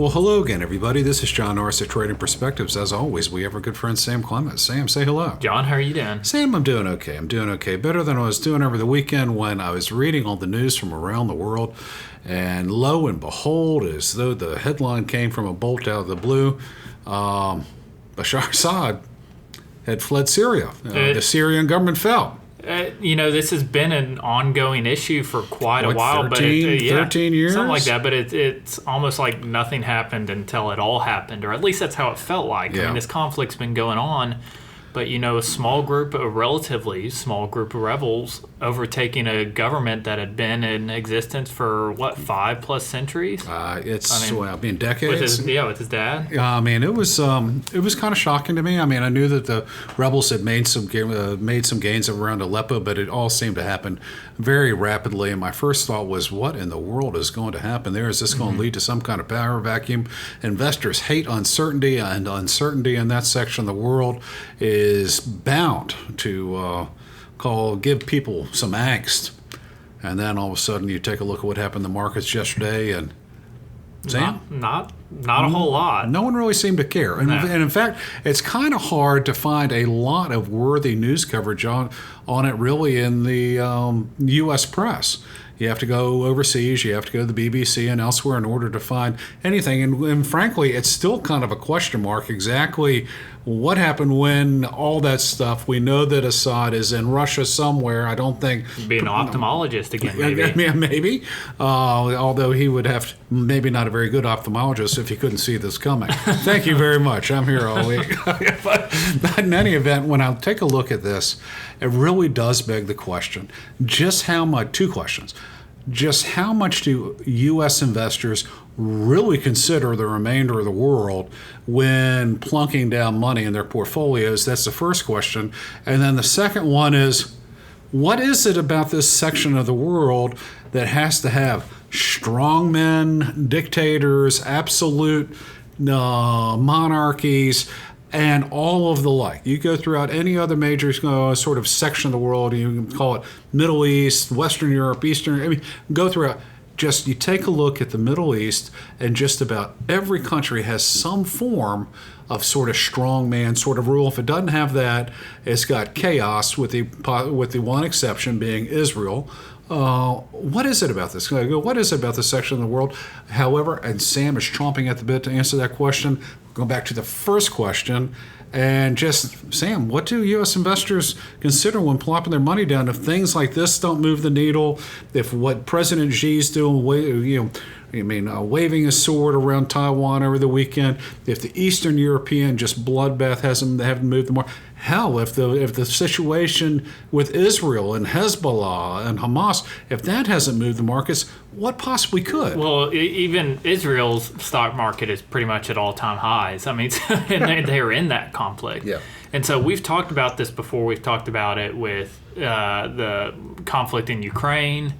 Well, hello again, everybody. This is John Norris at Trading Perspectives. As always, we have our good friend Sam Clement. Sam, say hello. John, how are you doing? Sam, I'm doing okay. Better than I was doing over the weekend when I was reading all the news from around the world. And lo and behold, as though the headline came from a bolt out of the blue, Bashar Assad had fled Syria. The Syrian government fell. This has been an ongoing issue for quite a while. 13 years? Something like that, but it's almost like nothing happened until it all happened, or at least that's how it felt like. Yeah. I mean, this conflict's been going on, but, a relatively small group of rebels overtaking a government that had been in existence for, 5+ centuries? Decades. With his dad? It was kind of shocking to me. I knew that the rebels had made some gains around Aleppo, but it all seemed to happen very rapidly. And my first thought was, what in the world is going to happen there? Is this going to lead to some kind of power vacuum? Investors hate uncertainty, and uncertainty in that section of the world is bound to give people some angst. And then all of a sudden you take a look at what happened in the markets yesterday, and Sam? Not a whole lot. No one really seemed to care. And in fact, it's kind of hard to find a lot of worthy news coverage on it really in the U.S. press. You have to go overseas, you have to go to the BBC and elsewhere in order to find anything. And frankly, it's still kind of a question mark exactly what happened when all that stuff. We know that Assad is in Russia somewhere. I don't think... Be an ophthalmologist again, maybe. Maybe. Although he would have maybe not a very good ophthalmologist if he couldn't see this coming. Thank you very much. I'm here all week. But in any event, when I take a look at this, it really does beg the question, two questions. Just how much do U.S. investors really consider the remainder of the world when plunking down money in their portfolios? That's the first question. And then the second one is, what is it about this section of the world that has to have strongmen, dictators, absolute monarchies, and all of the like? You go throughout any other major sort of section of the world, you can call it Middle East, Western Europe, Eastern, go throughout. Just you take a look at the Middle East, and just about every country has some form of sort of strongman sort of rule. If it doesn't have that, it's got chaos, with the one exception being Israel. What is it about this? What is it about this section of the world? However, and Sam is chomping at the bit to answer that question. Go back to the first question, and just, Sam, what do U.S. investors consider when plopping their money down if things like this don't move the needle? If what President Xi's doing, waving his sword around Taiwan over the weekend, if the Eastern European just bloodbath haven't moved the market? Hell, if the situation with Israel and Hezbollah and Hamas, if that hasn't moved the markets, what possibly could? Well, even Israel's stock market is pretty much at all-time highs. And they're in that conflict. Yeah. And so we've talked about this before. We've talked about it with the conflict in Ukraine.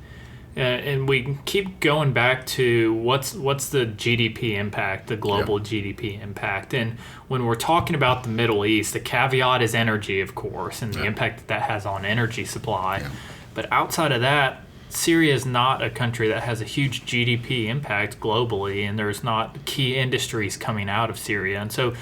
And we keep going back to what's the GDP impact, the global GDP impact. And when we're talking about the Middle East, the caveat is energy, of course, and the impact that has on energy supply. Yeah. But outside of that, Syria is not a country that has a huge GDP impact globally, and there's not key industries coming out of Syria. And so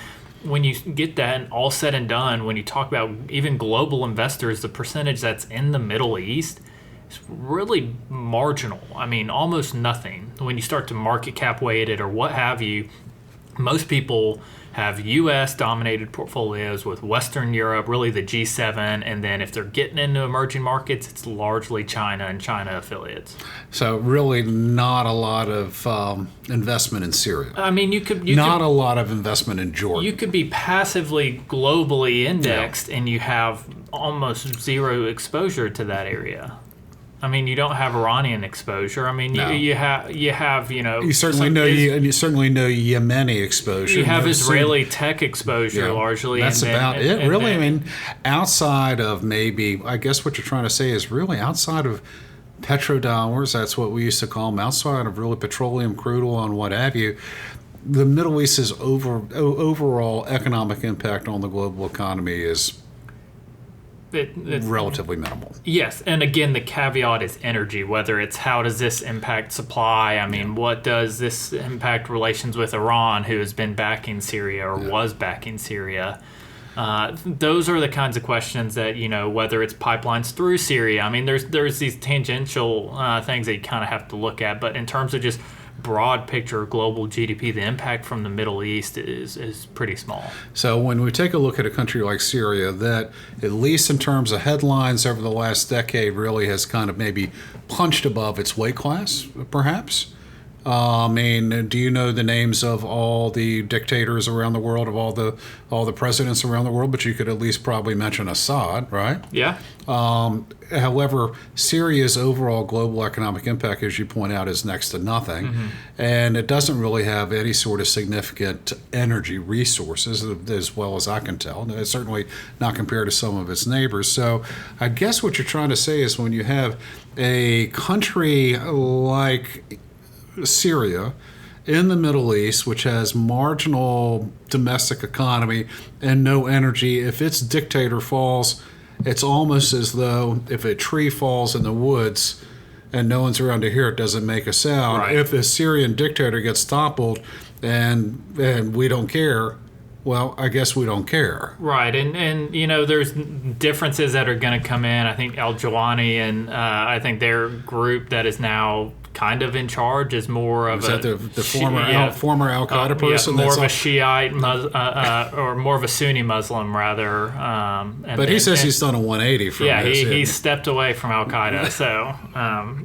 when you get that and all said and done, when you talk about even global investors, the percentage that's in the Middle East, it's really marginal. Almost nothing. When you start to market cap weight it or what have you, most people have U.S.-dominated portfolios with Western Europe, really the G7, and then if they're getting into emerging markets, it's largely China and China affiliates. So really not a lot of investment in Syria. Not a lot of investment in Jordan. You could be passively globally indexed, and you have almost zero exposure to that area. You don't have Iranian exposure. No. you have You certainly know Yemeni exposure. You have Israeli tech exposure largely. That's about it. Really, outside of maybe, I guess what you're trying to say is really outside of petrodollars. That's what we used to call them. Outside of really petroleum, crude oil, and what have you. The Middle East's overall economic impact on the global economy is it's relatively minimal. Yes, and again, the caveat is energy, whether it's how does this impact supply? I mean, what does this impact relations with Iran, who has been backing Syria or was backing Syria? Those are the kinds of questions that, whether it's pipelines through Syria. I mean, there's these tangential things that you kind of have to look at, but in terms of just broad picture global GDP, the impact from the Middle East is pretty small. So when we take a look at a country like Syria, that at least in terms of headlines over the last decade really has kind of maybe punched above its weight class, perhaps. I mean, do you know the names of all the dictators around the world, of all the presidents around the world? But you could at least probably mention Assad, right? Yeah. However, Syria's overall global economic impact, as you point out, is next to nothing. And it doesn't really have any sort of significant energy resources, as well as I can tell. It's certainly not compared to some of its neighbors. So I guess what you're trying to say is when you have a country like Syria in the Middle East, which has marginal domestic economy and no energy, if its dictator falls, it's almost as though if a tree falls in the woods and no one's around to hear it, doesn't make a sound. Right. If a Syrian dictator gets toppled and we don't care, well, I guess we don't care. Right, and there's differences that are going to come in. I think Al-Jawani and I think their group that is now kind of in charge is more of the former Al Qaeda person? More of a Shiite or more of a Sunni Muslim rather. But he says he's done a 180 from this. He stepped away from Al Qaeda. So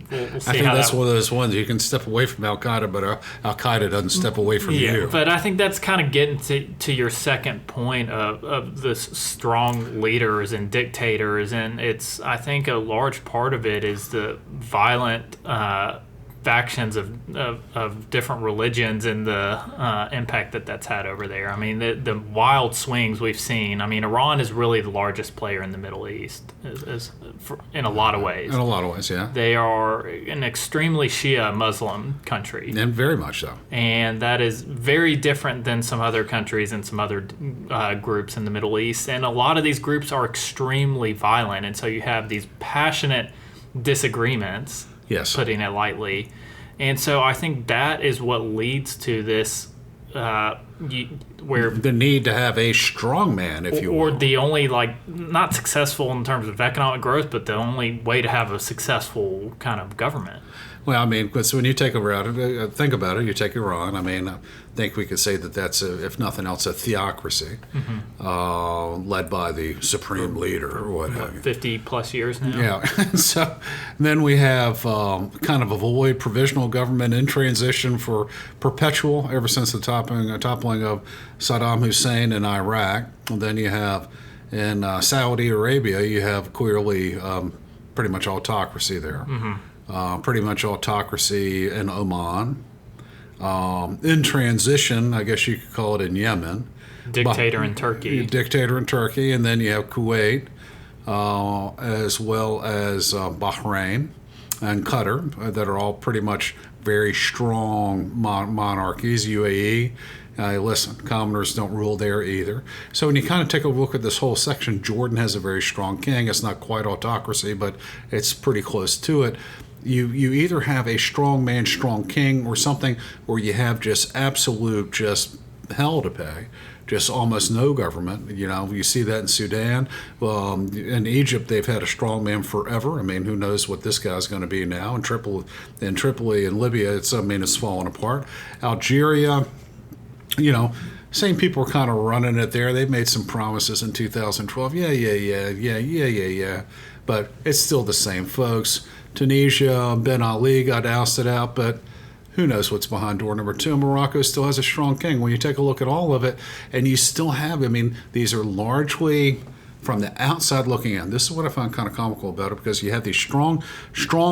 we'll see. I think that's one of those ones you can step away from Al Qaeda, but Al Qaeda doesn't step away from you. But I think that's kind of getting to your second point of the strong leaders and dictators, and I think a large part of it is the violent factions of different religions and the impact that's had over there. I mean, the wild swings we've seen. I mean, Iran is really the largest player in the Middle East in a lot of ways. In a lot of ways, yeah. They are an extremely Shia Muslim country. And very much so. And that is very different than some other countries and some other groups in the Middle East. And a lot of these groups are extremely violent. And so you have these passionate disagreements, putting it lightly. And so I think that is what leads to this where the need to have a strongman, if you will. Or the only, not successful in terms of economic growth, but the only way to have a successful kind of government. Well, I mean, because when you take Iran, think about it, you take Iran, I mean, I think we could say that that's, if nothing else, a theocracy led by the supreme leader or what have you. 50 plus years now. Yeah. So then we have kind of a void provisional government in transition for perpetual ever since the toppling of Saddam Hussein in Iraq. And then you have in Saudi Arabia, you have clearly pretty much autocracy there. Pretty much autocracy in Oman. In transition, I guess you could call it in Yemen. Dictator in Turkey. Dictator in Turkey, and then you have Kuwait, as well as Bahrain and Qatar, that are all pretty much very strong monarchies. UAE, listen, commoners don't rule there either. So when you kind of take a look at this whole section, Jordan has a very strong king. It's not quite autocracy, but it's pretty close to it. You either have a strong man, strong king, or something where you have just absolute hell to pay, just almost no government. You see that in Sudan. In Egypt, they've had a strong man forever. I mean, who knows what this guy's going to be now? In Tripoli and Libya, it's fallen apart. Algeria, same people are kind of running it there. They've made some promises in 2012. Yeah. But it's still the same folks. Tunisia, Ben Ali got ousted out, but who knows what's behind door number 2. Morocco still has a strong king. When you take a look at all of it, and you still have, these are largely from the outside looking in. This is what I find kind of comical about it, because you have these strong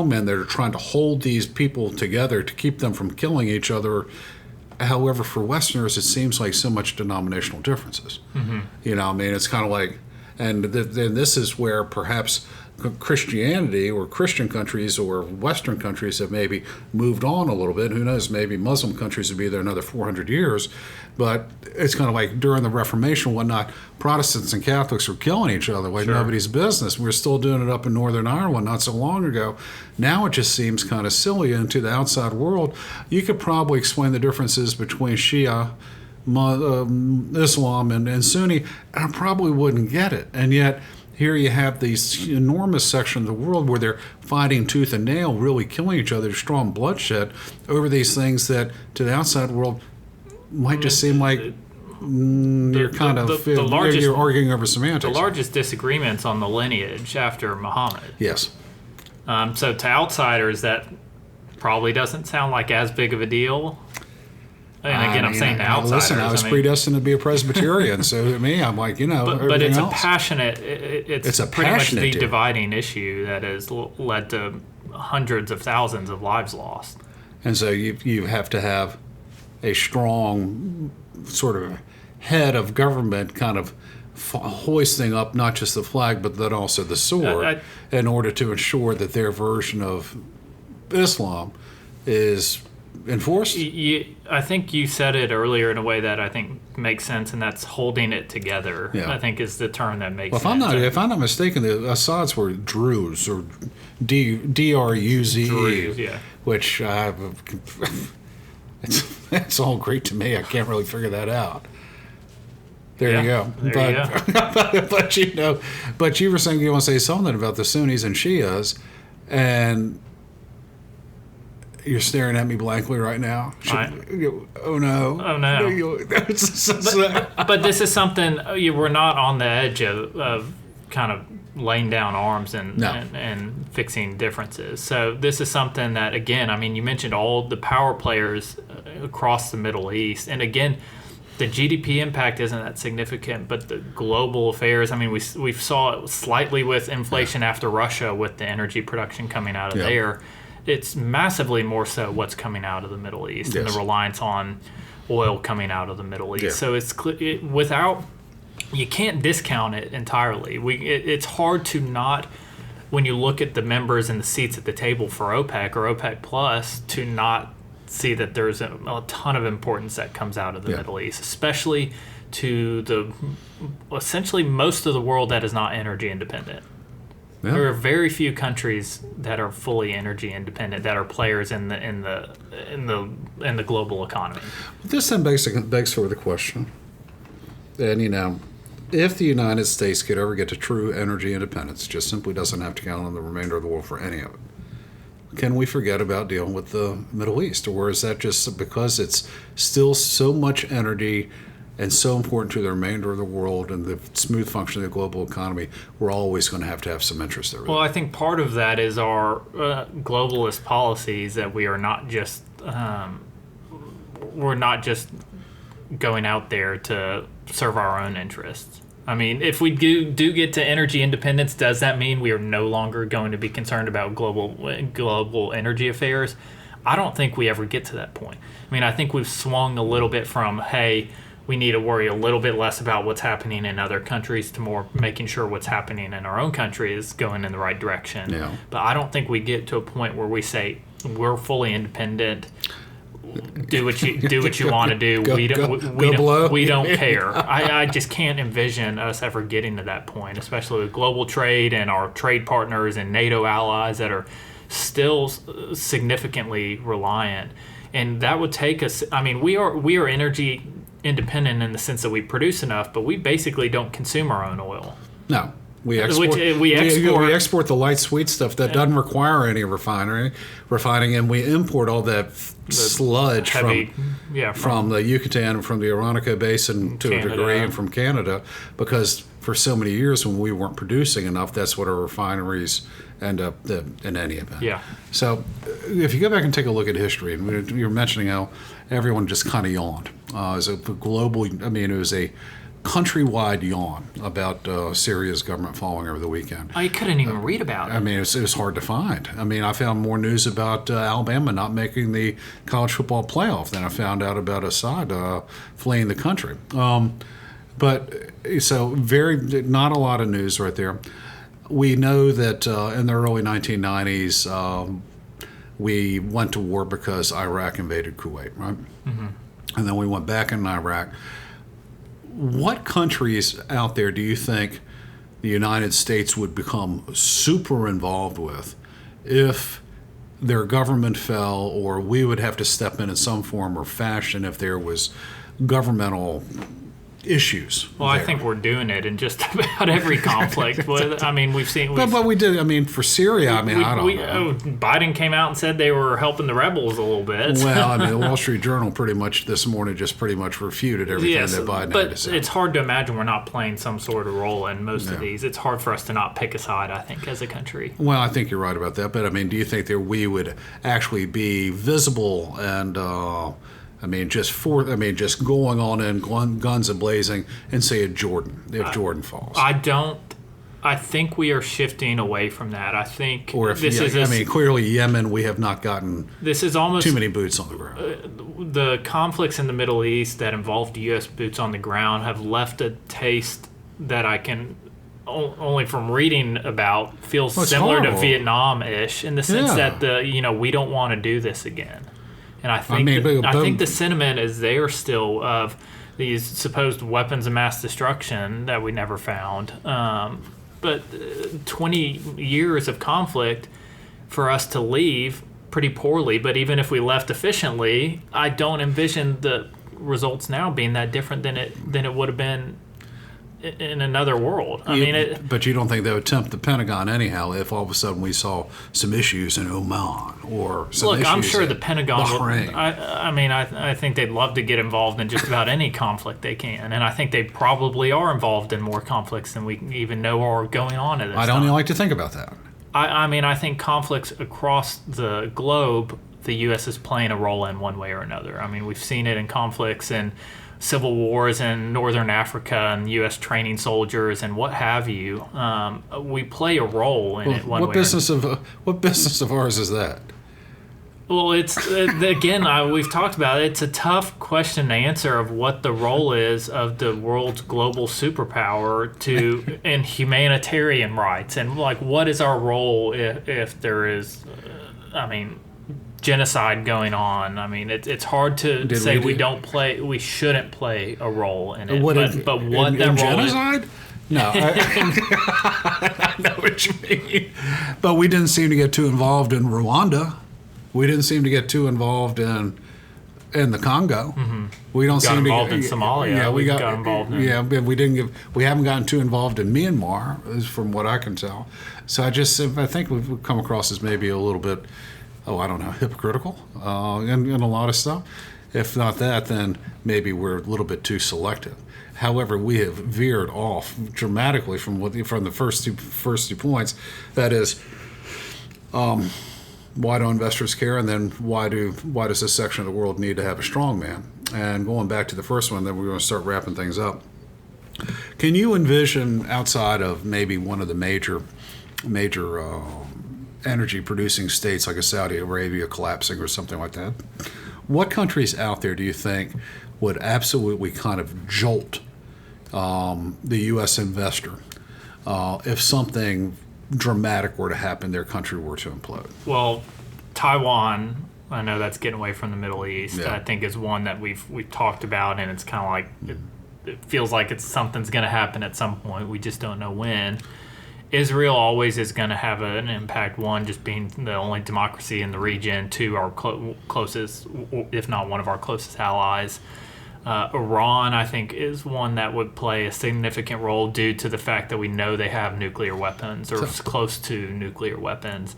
men that are trying to hold these people together to keep them from killing each other. However, for Westerners, it seems like so much denominational differences. It's kind of like, and then this is where perhaps Christianity or Christian countries or Western countries have maybe moved on a little bit. Who knows? Maybe Muslim countries would be there another 400 years. But it's kind of like during the Reformation and whatnot, Protestants and Catholics were killing each other like nobody's business. We were still doing it up in Northern Ireland not so long ago. Now it just seems kind of silly. And to the outside world, you could probably explain the differences between Shia, Islam, and Sunni, and I probably wouldn't get it. And yet, here you have these enormous sections of the world where they're fighting tooth and nail, really killing each other, strong bloodshed over these things that to the outside world might just seem like you're arguing over semantics. The largest disagreements on the lineage after Muhammad. Yes. So to outsiders, that probably doesn't sound like as big of a deal. And again, I'm saying to outsiders. Listen, I was predestined to be a Presbyterian, so to me, I'm like, but it's else. a passionate. It's a pretty much the deal. dividing issue that has led to hundreds of thousands of lives lost. And so you have to have a strong sort of head of government kind of hoisting up not just the flag but then also the sword in order to ensure that their version of Islam is enforced. I think you said it earlier in a way that I think makes sense, and that's holding it together. I think is the term that makes sense. If I'm not mistaken, the Assads were Druze or D-R-U-Z-E, Druze, yeah. Which it's all great to me. I can't really figure that out. There you go. But you were saying you want to say something about the Sunnis and Shias, and you're staring at me blankly right now. Oh no! But this is something we're not on the edge of kind of laying down arms and fixing differences. So this is something that, again, I mean, you mentioned all the power players across the Middle East, and again, the GDP impact isn't that significant, but the global affairs, I mean, we saw it slightly with inflation after Russia with the energy production coming out of there. It's massively more so what's coming out of the Middle East and the reliance on oil coming out of the Middle East. So you can't discount it entirely. It's hard to not, when you look at the members and the seats at the table for OPEC or OPEC Plus, to not see that there's a ton of importance that comes out of the Middle East, especially to the essentially most of the world that is not energy independent. Yeah. There are very few countries that are fully energy independent that are players in the global economy. This then begs for the question, and if the United States could ever get to true energy independence, just simply doesn't have to count on the remainder of the world for any of it, can we forget about dealing with the Middle East? Or is that just because it's still so much energy and so important to the remainder of the world and the smooth function of the global economy, we're always going to have some interest there? Well, I think part of that is our globalist policies, that we are not just going out there to serve our own interests. I mean, if we do get to energy independence, does that mean we are no longer going to be concerned about global energy affairs? I don't think we ever get to that point. I mean, I think we've swung a little bit from, hey, we need to worry a little bit less about what's happening in other countries to more making sure what's happening in our own country is going in the right direction. Yeah. But I don't think we get to a point where we say we're fully independent. Do what you want to do. We don't care. I just can't envision us ever getting to that point, especially with global trade and our trade partners and NATO allies that are still significantly reliant. And that would take us. I mean, we are energy independent in the sense that we produce enough, but we basically don't consume our own oil. No. We export the light sweet stuff that doesn't require any refining, and we import all that sludge from the Yucatan and from the Orinoco Basin to Canada. A degree, and from Canada, because for so many years when we weren't producing enough, that's what our refineries end up in any event. Yeah. So if you go back and take a look at history, and you were mentioning how everyone just kind of yawned. It was a countrywide yawn about Syria's government falling over the weekend. I couldn't even read about it. I mean, it was hard to find. I mean, I found more news about Alabama not making the college football playoff than I found out about Assad fleeing the country. But so not a lot of news right there. we know that in the early 1990s, we went to war because Iraq invaded Kuwait, right? Mm-hmm. And then we went back in Iraq. What countries out there do you think the United States would become super involved with if their government fell, or we would have to step in some form or fashion if there was governmental issues? Well, I think we're doing it in just about every conflict. We've seen. But we did. I mean, for Syria, I don't know. Biden came out and said they were helping the rebels a little bit. Well, I mean, the Wall Street Journal pretty much this morning just pretty much refuted everything that Biden had to say. But it's hard to imagine we're not playing some sort of role in most of these. It's hard for us to not pick a side, I think, as a country. Well, I think you're right about that. But I mean, do you think that we would actually be visible and just going on in guns a-blazing and say if Jordan falls? I think we are shifting away from that. I think or if clearly Yemen, we have not gotten this is almost too many boots on the ground. The conflicts in the Middle East that involved U.S. boots on the ground have left a taste that I can only from reading about feels similar to Vietnam-ish in the sense that we don't want to do this again. And I think I think the sentiment is there still of these supposed weapons of mass destruction that we never found. But 20 years of conflict for us to leave pretty poorly. But even if we left efficiently, I don't envision the results now being that different than it would have been in another world. But you don't think they would tempt the Pentagon anyhow if all of a sudden we saw some issues in Oman or some issues I'm sure the Pentagon Bahrain. I think they'd love to get involved in just about any conflict they can, and I think they probably are involved in more conflicts than we even know are going on at this time. I don't even like to think about that. I think conflicts across the globe, the U.S. is playing a role in one way or another. I mean, we've seen it in conflicts and civil wars in northern Africa and U.S. training soldiers and what have you. We play a role in it one way. What business of ours is that? Well, it's again, we've talked about it. It's a tough question to answer of what the role is of the world's global superpower in humanitarian rights, and what is our role if there is, genocide going on. I mean, it's hard to say we shouldn't play a role in it. But what that role genocide? No, I know what you mean. But we didn't seem to get too involved in Rwanda. We didn't seem to get too involved in the Congo. Mm-hmm. We don't got seem involved to in Somalia. Yeah, we got involved in. Yeah, we haven't gotten too involved in Myanmar, from what I can tell. So I think we've come across as maybe a little bit, hypocritical in a lot of stuff. If not that, then maybe we're a little bit too selective. However, we have veered off dramatically from the first two points. That is, why do investors care, and then why does this section of the world need to have a strongman? And going back to the first one, then we're going to start wrapping things up. Can you envision, outside of maybe one of the major energy producing states like a Saudi Arabia collapsing or something like that, what countries out there do you think would absolutely kind of jolt the U.S. investor if something dramatic were to happen, their country were to implode? Well, Taiwan, I know that's getting away from the Middle East. Yeah. I think is one that we've talked about, and it's kind of like it feels like something's going to happen at some point. We just don't know when. Israel always is going to have an impact. One, just being the only democracy in the region. Two, our closest, if not one of our closest allies. Iran, I think, is one that would play a significant role due to the fact that we know they have nuclear weapons or close to nuclear weapons.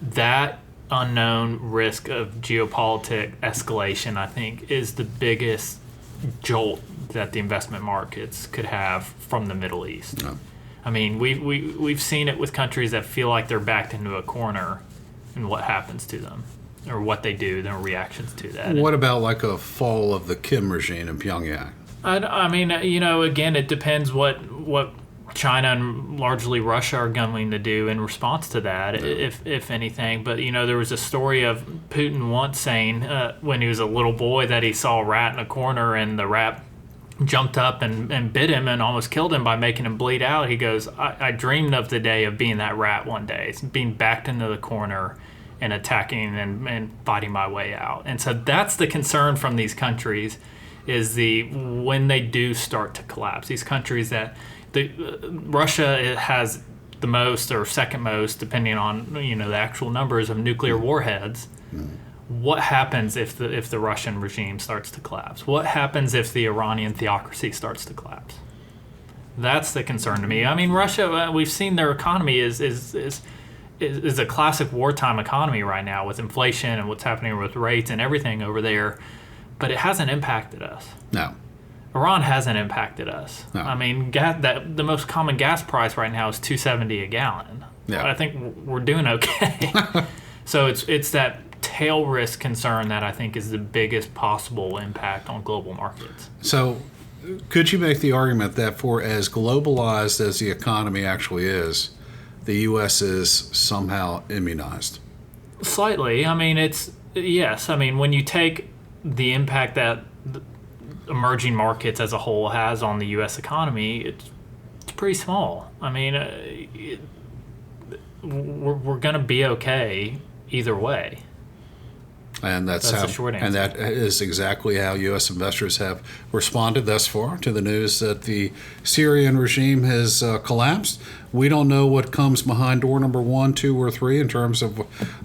That unknown risk of geopolitical escalation, I think, is the biggest jolt that the investment markets could have from the Middle East. No. I mean, we've seen it with countries that feel like they're backed into a corner and what happens to them or what they do, their reactions to that. What about like a fall of the Kim regime in Pyongyang? I mean, again, it depends what China and largely Russia are going to do in response to that, if anything. But, there was a story of Putin once saying when he was a little boy that he saw a rat in a corner and the rat jumped up and bit him and almost killed him by making him bleed out. He goes, I dreamed of the day of being that rat one day, being backed into the corner and attacking and fighting my way out. And so that's the concern from these countries, is when they do start to collapse. These countries that Russia has the most or second most, depending on the actual numbers of nuclear warheads. What happens if the Russian regime starts to collapse? What happens if the Iranian theocracy starts to collapse? That's the concern to me. I mean, Russia, we've seen their economy is a classic wartime economy right now, with inflation and what's happening with rates and everything over there, but it hasn't impacted us. No. Iran hasn't impacted us. No. I mean, the most common gas price right now is $2.70 a gallon. Yeah. I think we're doing okay. So it's that tail risk concern that I think is the biggest possible impact on global markets. So could you make the argument that for as globalized as the economy actually is, the U.S. is somehow immunized? Slightly. I mean, yes. I mean, when you take the impact that emerging markets as a whole has on the U.S. economy, it's pretty small. I mean, we're going to be okay either way. And that's the short answer. And that is exactly how U.S. investors have responded thus far to the news that the Syrian regime has collapsed. We don't know what comes behind door number 1, 2, or 3 in terms of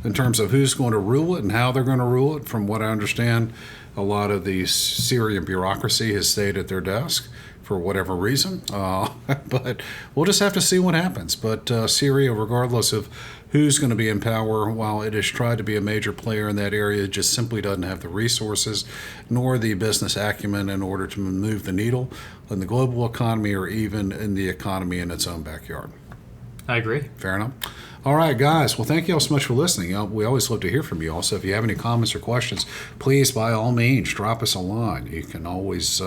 who's going to rule it and how they're going to rule it. From what I understand, a lot of the Syrian bureaucracy has stayed at their desk for whatever reason. But we'll just have to see what happens. But Syria, regardless of who's going to be in power, while it has tried to be a major player in that area, it just simply doesn't have the resources nor the business acumen in order to move the needle in the global economy or even in the economy in its own backyard. I agree. Fair enough. All right, guys. Well, thank you all so much for listening. We always love to hear from you all. So if you have any comments or questions, please, by all means, drop us a line. You can always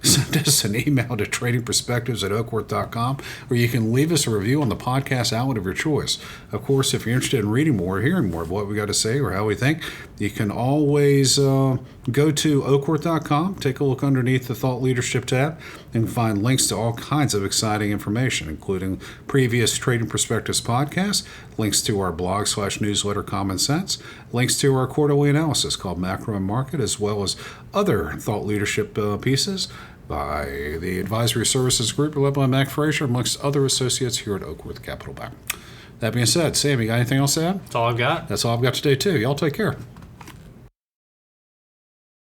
send us an email to tradingperspectives@oakworth.com, or you can leave us a review on the podcast outlet of your choice. Of course, if you're interested in reading more or hearing more of what we got to say or how we think, you can always go to oakworth.com, take a look underneath the Thought Leadership tab, and find links to all kinds of exciting information, including previous Trading Perspectives podcasts, links to our blog/newsletter Common Sense, links to our quarterly analysis called Macro and Market, as well as other thought leadership pieces by the Advisory Services Group led by Mac Frazier, amongst other associates here at Oakworth Capital Bank. That being said, Sam, you got anything else to add? That's all I've got. That's all I've got today, too. Y'all take care.